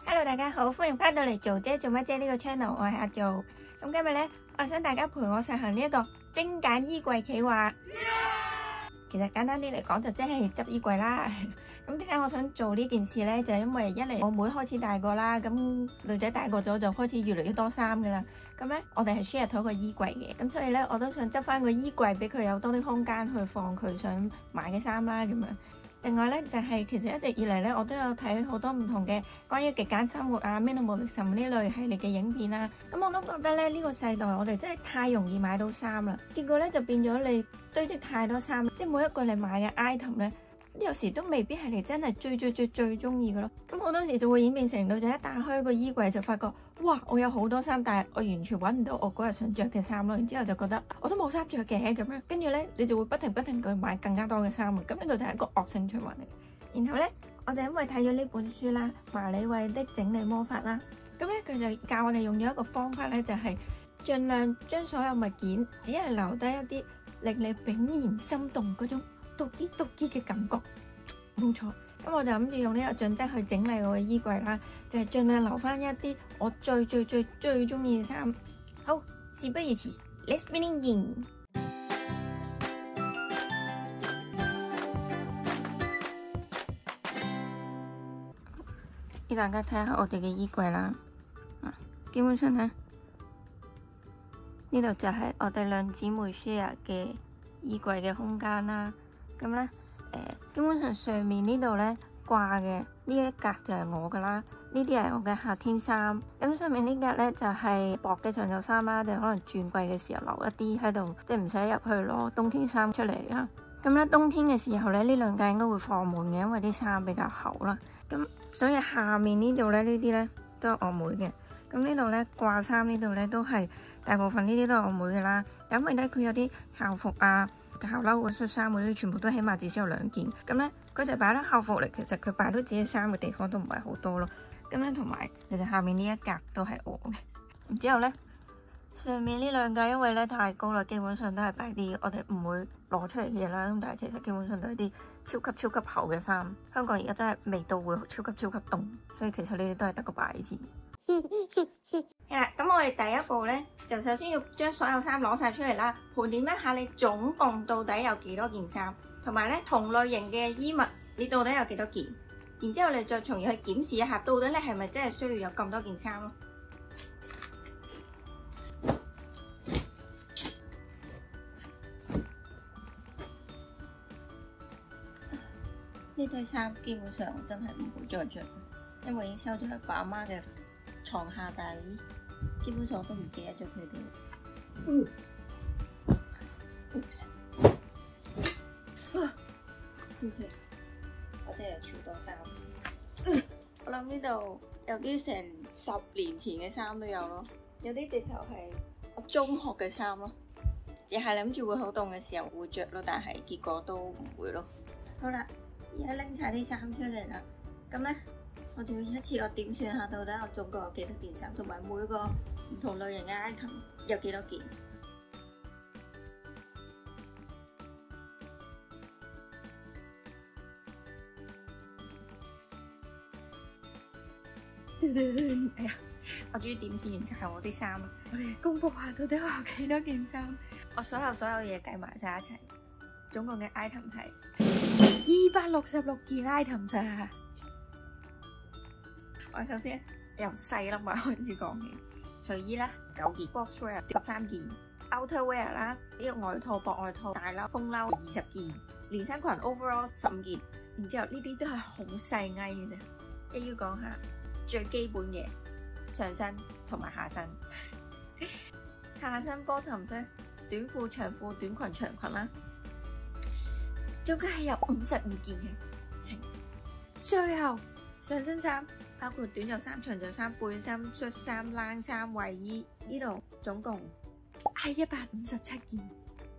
Hello， 大家好，歡迎翻到嚟做姐做乜姐呢個 channel， 我係阿做。咁今日呢，我想大家陪我實行呢一個精簡衣櫃企劃。其實簡單啲嚟講，就即係執衣櫃啦。咁點解我想做呢件事呢？就係因為一嚟我妹開始大個啦，咁女仔大個咗就開始越嚟越多衫噶啦。咁呢，我哋係 share 同一個衣櫃嘅，咁所以呢，我都想執翻個衣櫃俾佢有多啲空間去放佢想買嘅衫啦，咁樣。另外咧就係其實一直以嚟咧，我都有睇好多唔同嘅關於極簡生活啊、minimalism 呢類系列嘅影片啦。咁我都覺得咧呢個世代我哋真係太容易買到衫啦，結果咧就變咗你堆積太多衫，即係每一個你買嘅 item 咧，有時都未必係你真係最中意嘅咯。咁好多時就會演變成女仔一打開個衣櫃就發覺，哇！我有好多衫，但係我完全揾唔到我嗰日想着嘅衫咯。然之後就覺得我都冇衫着嘅咁樣，跟住咧你就會不停去買更加多嘅衫。咁呢個就係一個惡性循環嚟。然後咧，我就因為睇咗呢本書啦，麻理惠的整理魔法啦。咁咧佢就教我哋用咗一個方法咧，就係盡量將所有物件只係留低一啲令你怦然心動嗰種獨啲嘅感覺。冇錯。咁我就諗住用呢個準則去整理我嘅衣櫃啦，就係盡量留翻一啲我最中意嘅衫。好，事不宜遲 ，Let's begin。俾大家睇下我哋嘅衣櫃啦。基本上咧，呢度就係我哋兩姊妹 share 嘅衣櫃嘅空間啦。咁咧。基本上上面呢度咧掛嘅呢一格就係我噶啦，呢啲係我嘅夏天衫。咁上面呢格咧就係薄嘅長袖衫啦，就可能轉季嘅時候留一啲喺度，即係唔使入去攞冬天衫出嚟啦。咁咧冬天嘅時候咧，呢兩格應該會放滿嘅，因為啲衫比較厚啦。咁所以下面呢度咧呢啲咧都係我妹嘅。咁呢度咧掛衫呢度咧都係大部分呢啲都係我妹嘅啦。因為咧佢有啲校服啊。校褸嘅恤衫嗰啲全部都起碼至少有2件，咁咧佢就擺得校服嚟，其實佢擺到自己衫嘅地方都唔係好多咯。咁咧同埋其實下面呢一格都係我嘅，然之後咧上面呢兩格因為咧太高啦，基本上都係擺啲我哋唔會攞出嚟嘅嘢啦。咁但係其實基本上都係啲超級厚嘅衫。香港而家真係未到會超級凍，所以其實呢啲都係得個擺字。係啦，咁我哋第一步咧，就首先要將所有衫攞晒出嚟啦，盤點一下你總共到底有幾多件衫，同埋咧同類型嘅衣物你到底有幾多件，然之後你再從而去檢視一下，到底你係咪真係需要有咁多件衫咯。呢堆衫基本上我真係唔會再着，因為已經收咗阿爸阿媽嘅床下底，基本上我都唔記得咗佢哋。我真係超多衫。我諗呢度有啲成10年前嘅衫都有咯，有啲直頭係我中學嘅衫咯，亦係諗住會好凍嘅時候會着咯，但係結果都唔會咯。好啦，而家拎晒啲衫出嚟啦，咁咧。我哋要一次我點算下到底我總共有幾多件衫，同埋每個唔同類型嘅 item 有幾多件。哎呀，我終於點算完晒我啲衫啦！我哋公佈下到底我有幾多件衫。我所有嘢計埋晒一齊，總共嘅 item 係266件 item 咋。我首先由細粒碼開始講起，睡衣啦9件 ，boxwear 13件 ，outerwear 啦呢個外套、薄外套、大褸、風褸20件，連身裙 overall 15件，然之後呢啲都係好細翳嘅啫。一於講下最基本嘅上身同埋下身，下身 bottom 咧短褲、長褲、短裙、長裙啦，總計係有52件嘅。係最後上身衫。包括短袖衫、長袖衫、背心、恤衫、冷衫、衛衣，呢度總共係157件。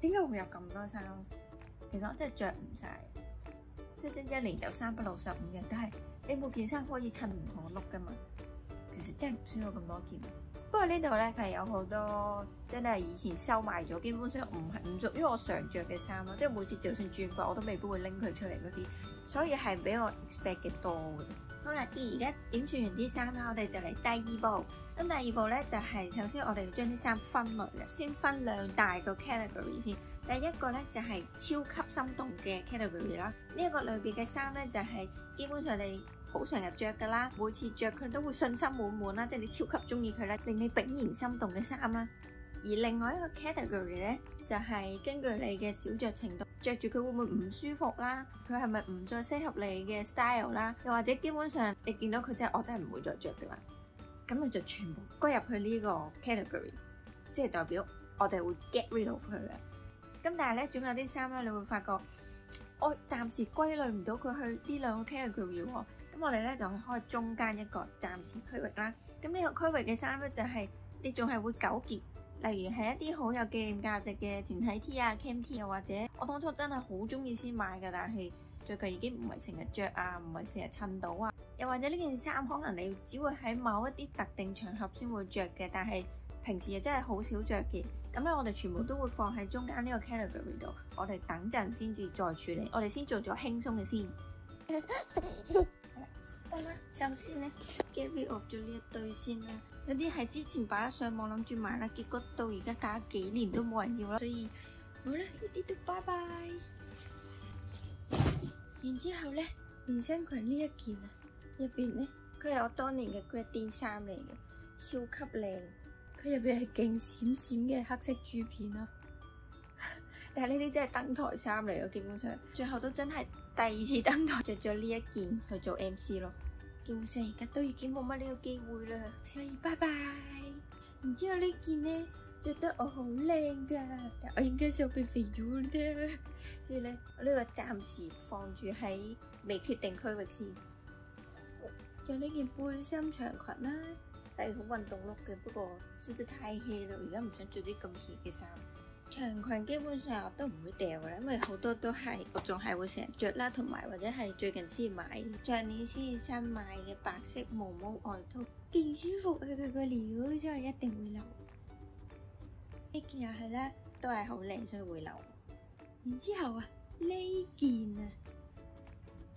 點解會有咁多衫？其實我真係着唔晒，即係一年有365日，但係你每件衫可以襯唔同嘅 look 噶嘛。其實真係唔需要咁多件。不過呢度咧係有好多真係以前收埋咗，基本上唔屬於我常着嘅衫咯。即係每次就算轉季，我都未必會拎佢出嚟嗰啲，所以係比我 expect 嘅多嘅。好啦，而家點算完啲衫啦，我哋就嚟第二步。咁第二步咧就係首先我哋要將啲衫分類嘅，先分兩大個 category 先。第一個咧就係超級心動嘅 category 啦。呢一個類別嘅衫咧就係基本上你好常日着噶啦，每次着佢都會信心滿滿啦，即係你超級中意佢咧，令你怦然心動嘅衫啦。而另外一個 category 咧就係根據你嘅小着程度，着住佢會唔會唔舒服啦？佢係咪唔再適合你嘅 style 啦？又或者基本上你見到佢我真係唔會再着嘅嘛？咁你就全部歸入去呢個 category， 即係代表我哋會 get rid of 佢嘅。咁但係咧，總有啲衫咧，你會發覺我暫時歸類唔到佢去呢兩個 category 喎。咁我哋咧就開中間一個暫時區域啦。咁呢個區域嘅衫咧就係你仲係會糾結。例如係一啲好有紀念價值嘅團體 T 啊、Camp T 啊，或者我當初真係好中意先買嘅，但係最近已經唔係成日着啊，唔係成日襯到啊。又或者呢件衫可能你只會喺某一啲特定場合先會着嘅，但係平時又真係好少着嘅。咁咧，我哋全部都會放喺中間呢個 category 度，我哋等陣先至再處理。我哋先做咗輕鬆嘅先。好啦，首先咧 get rid of 咗呢一堆先啦。有啲係之前擺咗上網諗住買啦，結果到而家隔咗幾年都冇人要啦，所以好啦，呢啲都拜拜。然之後咧，連身裙呢一件啊，入邊咧佢係我當年嘅 Gradient 衫嚟嘅，超級靚。佢入邊係勁閃閃嘅黑色珠片啦。但係呢啲真係登台衫嚟咯，基本上最後都真係第二次登台，着咗呢一件去做 MC 咯。基本上而家都已經冇乜呢個機會啦，所以拜拜。然之後呢件呢，着得我好靚噶，但我應該就被肥咗啦，所以咧我呢個暫時放住喺未決定區域先。仲有呢件背心長裙啦，係好運動 look 嘅，不過實在太 hea 啦，而家唔想着啲咁 hea 嘅衫。長裙基本上我都唔會掉嘅，因為好多都係我仲係會成日着啦，同埋或者係最近先買，上年先新買嘅白色毛毛外套，勁舒服啊！佢個料，所以一定會留。呢件又係啦，都係好靚，所以會留。然之後啊，呢件啊，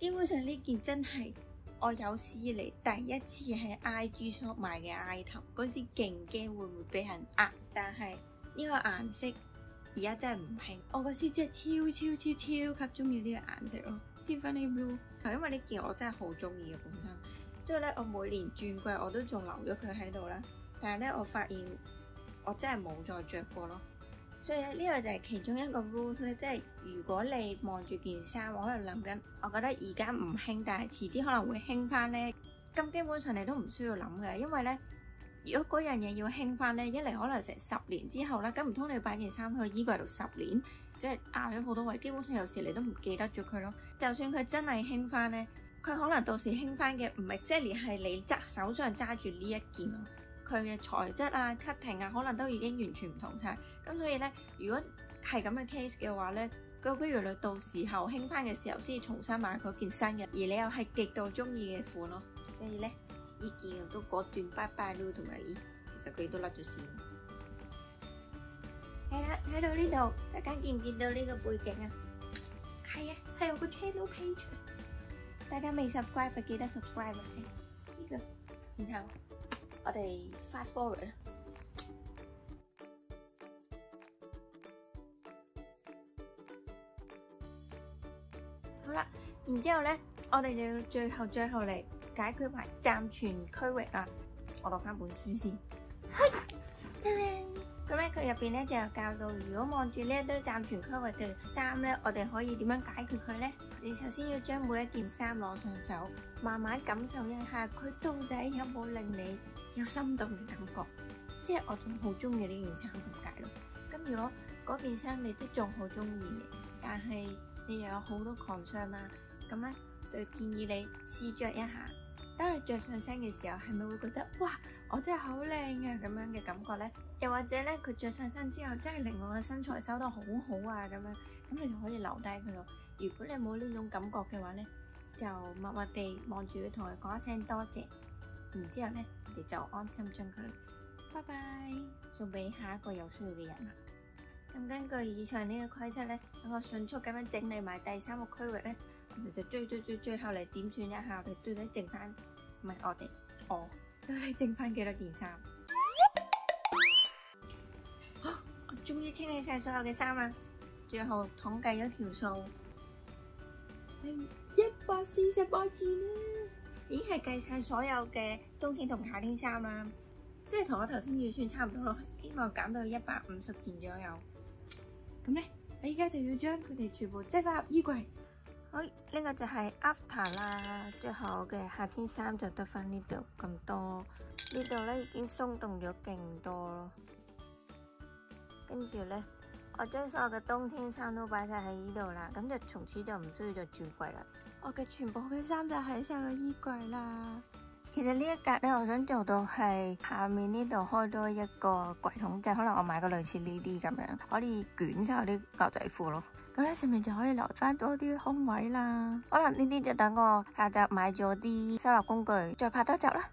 基本上呢件真係我有史以嚟第一次喺 IG shop 買嘅 item， 嗰時勁驚會唔會俾人呃，但係呢個顏色。而家真係唔興，我嗰時真係超級中意呢個顏色咯 ，Tiffany Blue。因為呢件我真係好中意嘅本身，所以咧我每年轉季我都仲留咗佢喺度啦。但係咧我發現我真係冇再着過咯。所以咧呢個就係其中一個 rules 咧，即係如果你望住件衫，我喺度諗緊，我覺得而家唔興，但係遲啲可能會興翻咧。咁基本上你都唔需要諗嘅，因為咧。如果嗰樣嘢要興翻咧，一嚟可能成10年之後啦，咁唔通你擺件衫去衣櫃度10年，即係壓咗好多位，基本上有時你都唔記得咗佢咯。就算佢真係興翻咧，佢可能到時興翻嘅唔係即係你手上揸住呢一件咯，佢嘅材質啊、cutting 啊，可能都已經完全唔同晒。咁所以咧，如果係咁嘅 case 嘅話咧，咁不如你到時候興翻嘅時候先至重新買嗰件新嘅，而你又係極度中意嘅款咯，所以咧。呢件我都果斷拜拜咯，同埋其實佢都甩咗線。係啦，睇到呢度，大家見唔見到呢個背景啊？係啊，係我個 channel page。大家未 subscribe 記得 subscribe 啊！呢個，然後我哋 fast forward 啦。好啦，然之後咧，我哋就要最後嚟。解決埋暫存區域啦，我攞翻本書先。咁咧佢入邊咧就有教到，如果望住呢一堆暫存區域嘅衫咧，我哋可以點樣解決佢咧？你首先要將每一件衫攞上手，慢慢感受一下佢到底有冇令你有心動嘅感覺。即係我仲好中意呢件衫咁解咯。咁如果嗰件衫你都仲好中意嘅，但係你又有好多 concern 啦，咁咧就建議你試着一下。當你着上身嘅時候，係咪會覺得哇，我真係好靚啊咁樣嘅感覺呢？又或者咧，佢着上身之後真係令我嘅身材收得好好啊咁樣，咁你就可以留低佢咯。如果你冇呢種感覺嘅話呢，就默默地望住佢，同佢講一聲多謝，然之後呢，你就安心將佢拜拜送俾下一個有需要嘅人啦。咁根據以上呢個規則呢，等我迅速咁樣整理埋第3個區域呢。我哋就最後嚟點算一下，我哋到底剩翻，唔係我到底剩翻幾多件衫？我終於清理晒所有嘅衫啦，最後統計咗條數係148件啦，已經係計晒所有嘅冬天同夏天衫啦，即係同我頭先預算差唔多咯，希望減到150件左右。咁咧，你而家就要將佢哋全部擠翻入衣櫃。好，呢個就係 after 啦，最後嘅夏天衫就得翻呢度咁多，呢度咧已經鬆動咗勁多咯。跟住咧，我將所有嘅冬天衫都擺晒喺呢度啦，咁就從此就唔需要再轉櫃啦。我嘅全部嘅衫就喺晒個衣櫃啦。其實呢一格咧，我想做到係下面呢度開多一個櫃桶，即係可能我買個類似呢啲咁樣，可以捲晒啲牛仔褲咯。咁咧上面就可以留翻多啲空位啦。可能呢啲就等我下集買咗啲收納工具再拍多集啦。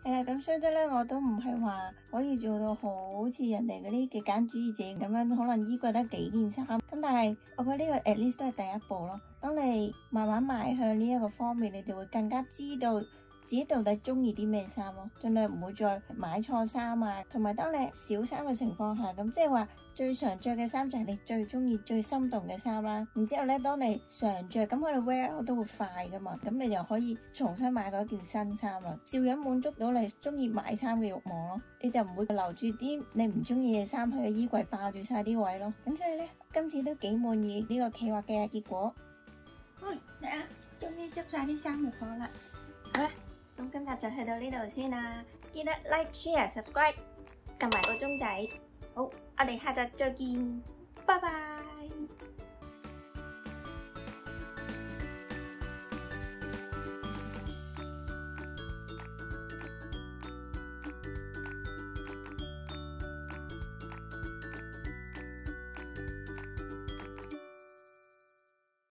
係啦，咁所以咧我都唔係話可以做到好似人哋嗰啲極簡主義者咁樣，可能衣櫃得幾件衫。咁但係我覺得呢個 at least 都係第一步咯。當你慢慢邁向呢一個方面，你就會更加知道自己到底中意啲咩衫咯，盡量唔會再買錯衫啊。同埋當你少衫嘅情況下，咁即係話最常着嘅衫就係你最中意、最心動嘅衫啦。然之後咧，當你常着，咁佢哋 wear out 都會快噶嘛，咁你又可以重新買過一件新衫啦，照樣滿足到你中意買衫嘅慾望咯。你就唔會留住啲你唔中意嘅衫喺個衣櫃霸住晒啲位咯。咁所以咧，今次都幾滿意呢個企劃嘅結果。喂，嚟啊！終於執晒啲衫入房啦。好啦。咁今集就去到呢度先啦，記得 like、share、subscribe，撳埋個鐘仔。好，我哋下集再見，拜拜。